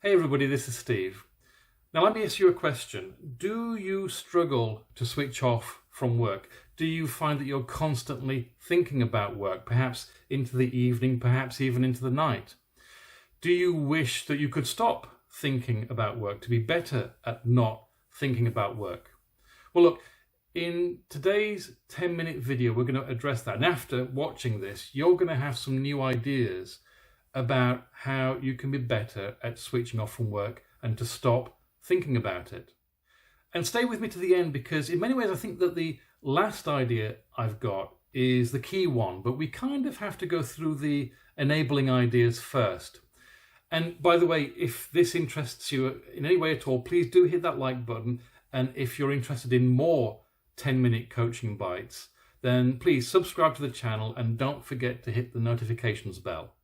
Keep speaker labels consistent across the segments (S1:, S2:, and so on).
S1: Hey everybody, this is Steve. Now let me ask you a question. Do you struggle to switch off from work? Do you find that you're constantly thinking about work, perhaps into the evening, perhaps even into the night? Do you wish that you could stop thinking about work, to be better at not thinking about work? Well, look, in today's 10-minute video, we're going to address that. And after watching this, you're going to have some new ideas about how you can be better at switching off from work and to stop thinking about it. And stay with me to the end, because in many ways I think that the last idea I've got is the key one, but we kind of have to go through the enabling ideas first. And by the way, if this interests you in any way at all, please do hit that like button. And if you're interested in more 10-minute coaching bites, then please subscribe to the channel and don't forget to hit the notifications bell.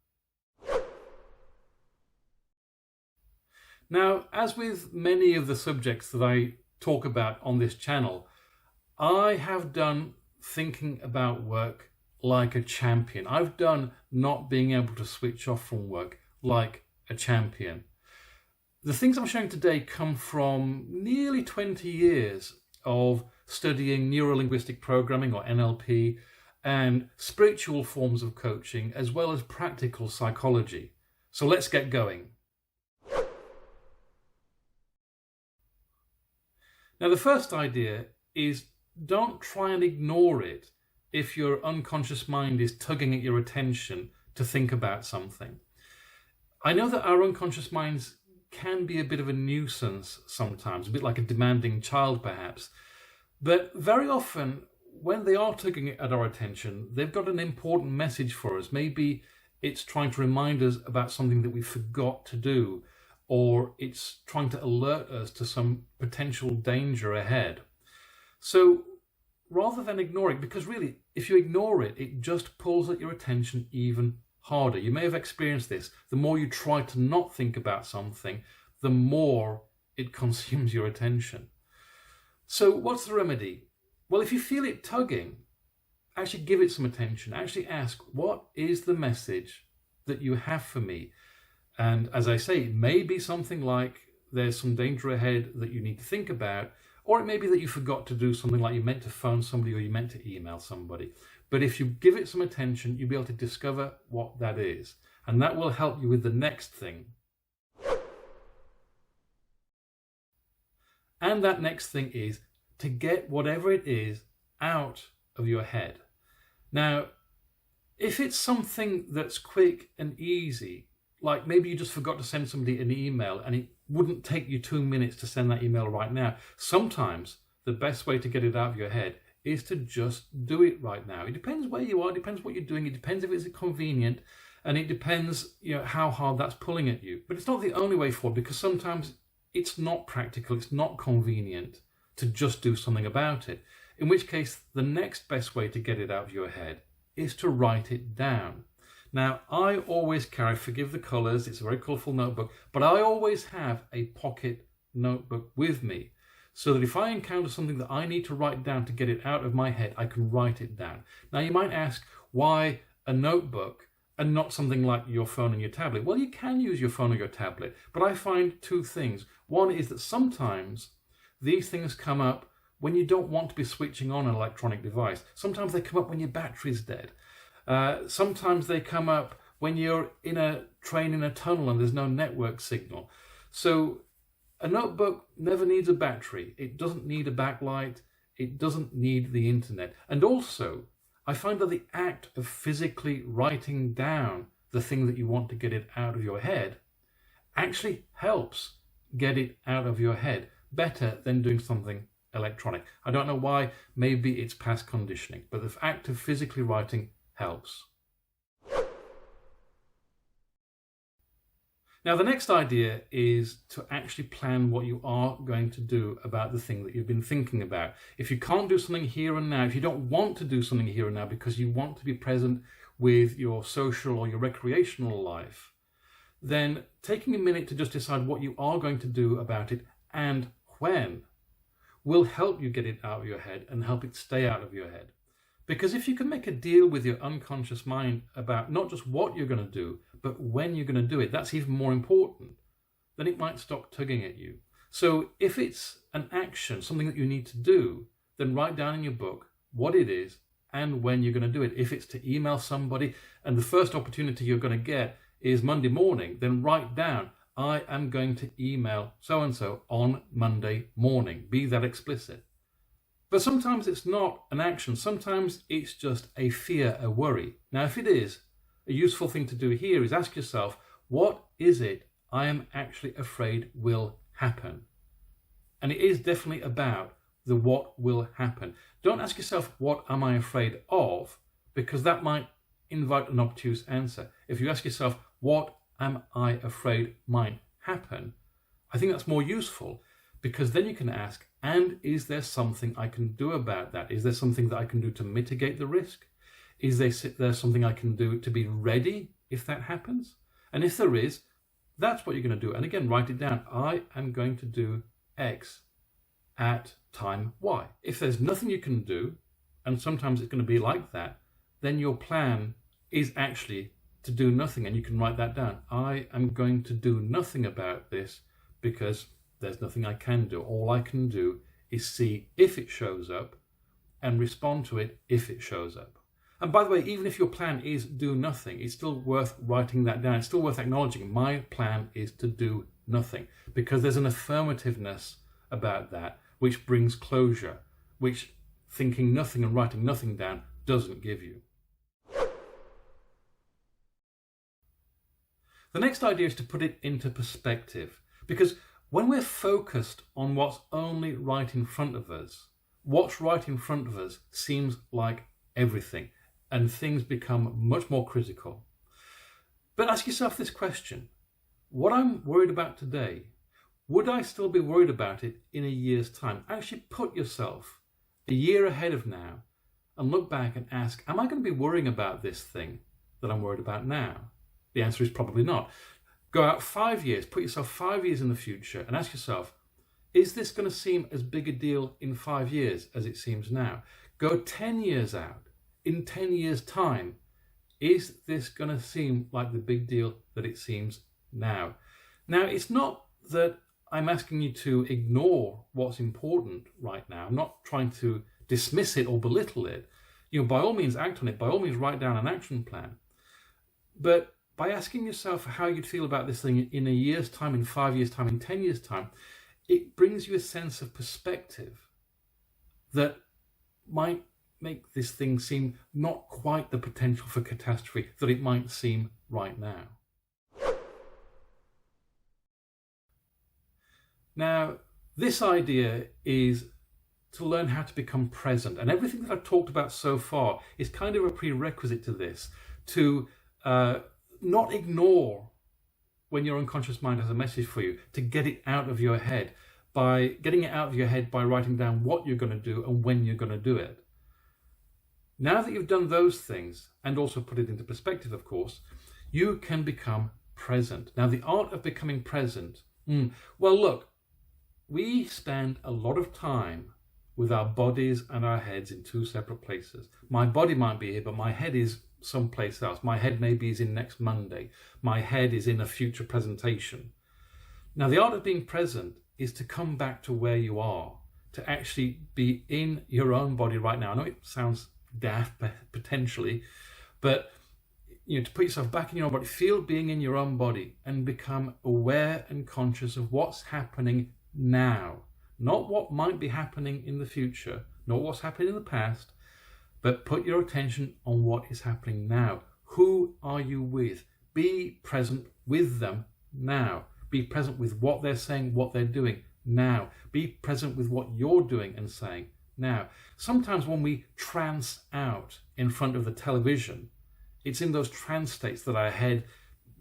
S1: Now, as with many of the subjects that I talk about on this channel, I have done thinking about work like a champion. I've done not being able to switch off from work like a champion. The things I'm showing today come from nearly 20 years of studying neuro-linguistic programming, or NLP, and spiritual forms of coaching, as well as practical psychology. So let's get going. Now, the first idea is don't try and ignore it if your unconscious mind is tugging at your attention to think about something. I know that our unconscious minds can be a bit of a nuisance sometimes, a bit like a demanding child perhaps, but very often when they are tugging at our attention, they've got an important message for us. Maybe it's trying to remind us about something that we forgot to do, or it's trying to alert us to some potential danger ahead. So rather than ignore it, because really, if you ignore it, it just pulls at your attention even harder. You may have experienced this. The more you try to not think about something, the more it consumes your attention. So what's the remedy? Well, if you feel it tugging, actually give it some attention. Actually ask, what is the message that you have for me? And as I say, it may be something like there's some danger ahead that you need to think about, or it may be that you forgot to do something, like you meant to phone somebody or you meant to email somebody. But if you give it some attention, you'll be able to discover what that is. And that will help you with the next thing. And that next thing is to get whatever it is out of your head. Now, if it's something that's quick and easy, like maybe you just forgot to send somebody an email and it wouldn't take you 2 minutes to send that email right now. Sometimes the best way to get it out of your head is to just do it right now. It depends where you are, it depends what you're doing, it depends if it's convenient, and it depends, how hard that's pulling at you. But it's not the only way forward, because sometimes it's not practical, it's not convenient to just do something about it. In which case, the next best way to get it out of your head is to write it down. Now, I always carry, forgive the colours, it's a very colourful notebook, but I always have a pocket notebook with me, so that if I encounter something that I need to write down to get it out of my head, I can write it down. Now, you might ask, why a notebook and not something like your phone and your tablet? Well, you can use your phone or your tablet, but I find two things. One is that sometimes these things come up when you don't want to be switching on an electronic device. Sometimes they come up when your battery's dead. Sometimes they come up when you're in a train in a tunnel and there's no network signal. So a notebook never needs a battery. It doesn't need a backlight. It doesn't need the internet. And also, I find that the act of physically writing down the thing that you want to get it out of your head actually helps get it out of your head better than doing something electronic. I don't know why. Maybe it's past conditioning, but the act of physically writing helps. Now, the next idea is to actually plan what you are going to do about the thing that you've been thinking about. If you can't do something here and now, if you don't want to do something here and now because you want to be present with your social or your recreational life, then taking a minute to just decide what you are going to do about it and when will help you get it out of your head and help it stay out of your head. Because if you can make a deal with your unconscious mind about not just what you're going to do, but when you're going to do it, that's even more important. then it might stop tugging at you. So if it's an action, something that you need to do, then write down in your book what it is and when you're going to do it. If it's to email somebody and the first opportunity you're going to get is Monday morning, then write down, I am going to email so-and-so on Monday morning. Be that explicit. But sometimes it's not an action. Sometimes it's just a fear, a worry. Now, if it is, a useful thing to do here is ask yourself, what is it I am actually afraid will happen? And it is definitely about the what will happen. Don't ask yourself, what am I afraid of? Because that might invite an obtuse answer. If you ask yourself, what am I afraid might happen? I think that's more useful, because then you can ask, and is there something I can do about that? Is there something that I can do to mitigate the risk? Is there something I can do to be ready if that happens? And if there is, that's what you're going to do. And again, write it down. I am going to do X at time Y. If there's nothing you can do, and sometimes it's going to be like that, then your plan is actually to do nothing, and you can write that down. I am going to do nothing about this because there's nothing I can do. All I can do is see if it shows up and respond to it if it shows up. And by the way, even if your plan is do nothing, it's still worth writing that down. It's still worth acknowledging my plan is to do nothing, because there's an affirmativeness about that which brings closure, which thinking nothing and writing nothing down doesn't give you. The next idea is to put it into perspective, because when we're focused on what's only right in front of us, what's right in front of us seems like everything, and things become much more critical. But ask yourself this question: what I'm worried about today, would I still be worried about it in a year's time? Actually put yourself a year ahead of now and look back and ask, am I going to be worrying about this thing that I'm worried about now? The answer is probably not. Go out 5 years, put yourself 5 years in the future and ask yourself, is this going to seem as big a deal in 5 years as it seems now? Go 10 years out. In 10 years' time, is this going to seem like the big deal that it seems now? Now, it's not that I'm asking you to ignore what's important right now. I'm not trying to dismiss it or belittle it. By all means act on it. By all means write down an action plan. But by asking yourself how you'd feel about this thing in a year's time, in 5 years' time, in 10 years' time, it brings you a sense of perspective that might make this thing seem not quite the potential for catastrophe that it might seem right now. Now, this idea is to learn how to become present. And everything that I've talked about so far is kind of a prerequisite to this, to not ignore when your unconscious mind has a message for you, to get it out of your head, by getting it out of your head by writing down what you're going to do and when you're going to do it. Now that you've done those things, and also put it into perspective, of course, you can become present. Now, the art of becoming present, well, look, we spend a lot of time with our bodies and our heads in two separate places. My body might be here, but my head is someplace else. My head maybe is in next Monday. My head is in a future presentation. Now, the art of being present is to come back to where you are, to actually be in your own body right now. I know it sounds daft potentially, but to put yourself back in your own body, feel being in your own body and become aware and conscious of what's happening now. Not what might be happening in the future, not what's happened in the past, but put your attention on what is happening now. Who are you with? Be present with them now. Be present with what they're saying, what they're doing now. Be present with what you're doing and saying now. Sometimes when we trance out in front of the television, it's in those trance states that our head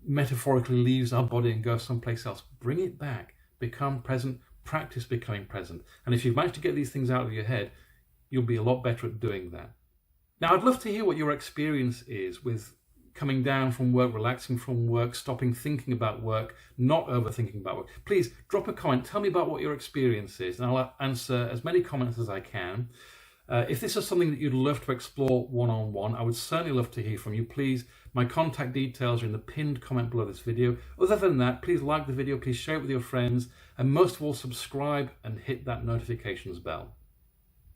S1: metaphorically leaves our body and goes someplace else. Bring it back. Become present. Practice becoming present. And if you've managed to get these things out of your head, you'll be a lot better at doing that. Now, I'd love to hear what your experience is with coming down from work, relaxing from work, stopping thinking about work, not overthinking about work. Please drop a comment. Tell me about what your experience is, and I'll answer as many comments as I can. If this is something that you'd love to explore one-on-one, I would certainly love to hear from you. Please My contact details are in the pinned comment below this video. Other than that, please like the video, please share it with your friends, and most of all, subscribe and hit that notifications bell.